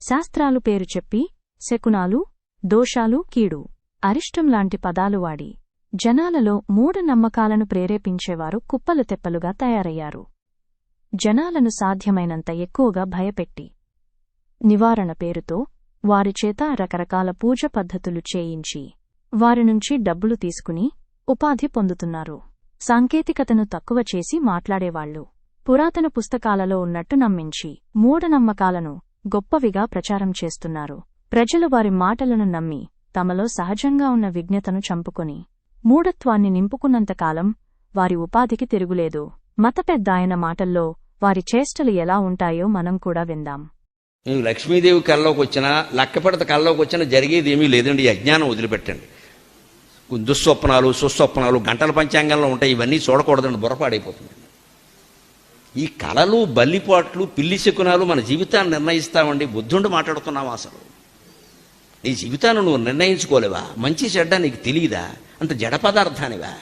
శాస్త్రాలు పేరు చెప్పి శకునాలు, దోషాలు, కీడు, అరిష్టం లాంటి పదాలు వాడి జనాలలో మూఢనమ్మకాలను ప్రేరేపించేవారు కుప్పలు తెప్పలుగా తయారయ్యారు. జనాలను సాధ్యమైనంత ఎక్కువగా భయపెట్టి నివారణ పేరుతో వారిచేత రకరకాల పూజ పద్ధతులు చేయించి వారినుంచి డబ్బులు తీసుకుని ఉపాధి పొందుతున్నారు. సాంకేతికతను తక్కువ చేసి మాట్లాడేవాళ్లు పురాతన పుస్తకాలలో ఉన్నట్టు నమ్మించి మూఢనమ్మకాలను గొప్పవిగా ప్రచారం చేస్తున్నారు. ప్రజలు వారి మాటలను నమ్మి తమలో సహజంగా ఉన్న విజ్ఞతను చంపుకొని మూఢత్వాన్ని నింపుకున్నంతకాలం వారి ఉపాధికి తిరుగులేదు. మత పెద్దాయన మాటల్లో వారి చేష్టలు ఎలా ఉంటాయో మనం కూడా విందాం. లక్ష్మీదేవి కల్లోకి వచ్చినా, లక్కపెడత కల్లోకి వచ్చినా జరిగేది ఏమీ లేదండి. ఈ అజ్ఞానం వదిలిపెట్టండి. దుస్వప్నాలు, సుస్వప్నాలు గంటల పంచాంగంలో ఉంటాయి. ఇవన్నీ చూడకూడదండి, బుర్రపాడైపోతుంది. ఈ కళలు, బల్లిపాట్లు, పిల్లి శకునాలు మన జీవితాన్ని నిర్ణయిస్తామండి. బుద్ధుండి మాట్లాడుతున్నావా? అసలు నీ జీవితాన్ని నువ్వు నిర్ణయించుకోలేవా? మంచి చెడ్డ నీకు తెలియదా? అంత జడ పదార్థానివా?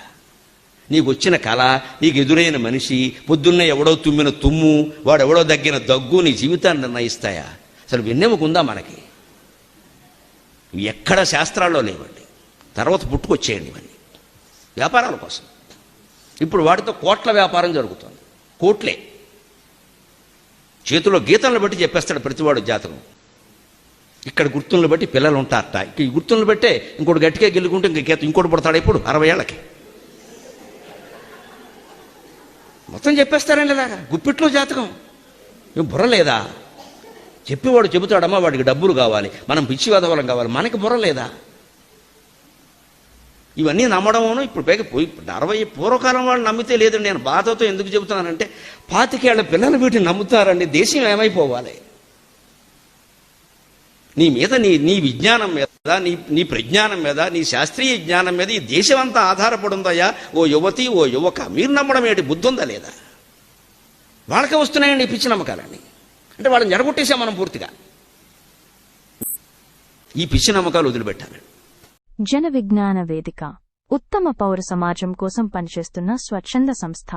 నీకు వచ్చిన కళ, నీకు ఎదురైన మనిషి, పొద్దున్నే ఎవడో తుమ్మిన తుమ్ము, వాడెవడో దగ్గిన దగ్గు నీ జీవితాన్ని నిర్ణయిస్తాయా? అసలు విన్నెముకుందా మనకి? ఎక్కడ శాస్త్రాల్లో లేవండి. తర్వాత పుట్టుకొచ్చేయండి ఇవన్నీ వ్యాపారాల కోసం. ఇప్పుడు వాటితో కోట్ల వ్యాపారం జరుగుతుంది. కోట్లే. చేతిలో గీతలను బట్టి చెప్పేస్తాడు ప్రతివాడు జాతకం. ఇక్కడ గుర్తులను బట్టి పిల్లలు ఉంటారట. ఈ గుర్తులను బట్టే ఇంకోటి గట్టిగా గెలుకుంటే ఇంకోటి పుడతాడు. ఇప్పుడు 60 ఏళ్ళకి మొత్తం చెప్పేస్తారండి. ఇలాగా గుప్పిట్లో జాతకం. ఏం బుర్ర లేదా? చెప్పేవాడు చెబుతాడమ్మా, వాడికి డబ్బులు కావాలి, మనం పిచ్చి వదవలం కావాలి, మనకి బుర్ర లేదా? ఇవన్నీ నమ్మడమును ఇప్పుడు పైగా 60 పూర్వకాలం వాళ్ళు నమ్మితే లేదండి. నేను బాధతో ఎందుకు చెబుతున్నానంటే 25 ఏళ్ల పిల్లలు వీటిని నమ్ముతారండి. దేశం ఏమైపోవాలి? నీ మీద, నీ విజ్ఞానం మీద, నీ ప్రజ్ఞానం మీద, నీ శాస్త్రీయ జ్ఞానం మీద ఈ దేశం అంతా ఆధారపడుందయ్యా. ఓ యువతి, ఓ యువక, మీరు నమ్మడం ఏంటి? బుద్ధి ఉందా లేదా? వాళ్ళకే వస్తున్నాయండి ఈ పిచ్చి నమ్మకాలన్నీ. అంటే వాళ్ళని జడగొట్టేసాం మనం పూర్తిగా. ఈ పిచ్చి నమ్మకాలు వదిలిపెట్టాలి. జన విజ్ఞాన వేదిక ఉత్తమ పౌర సమాజం కోసం పనిచేస్తున్న స్వచ్ఛంద సంస్థ.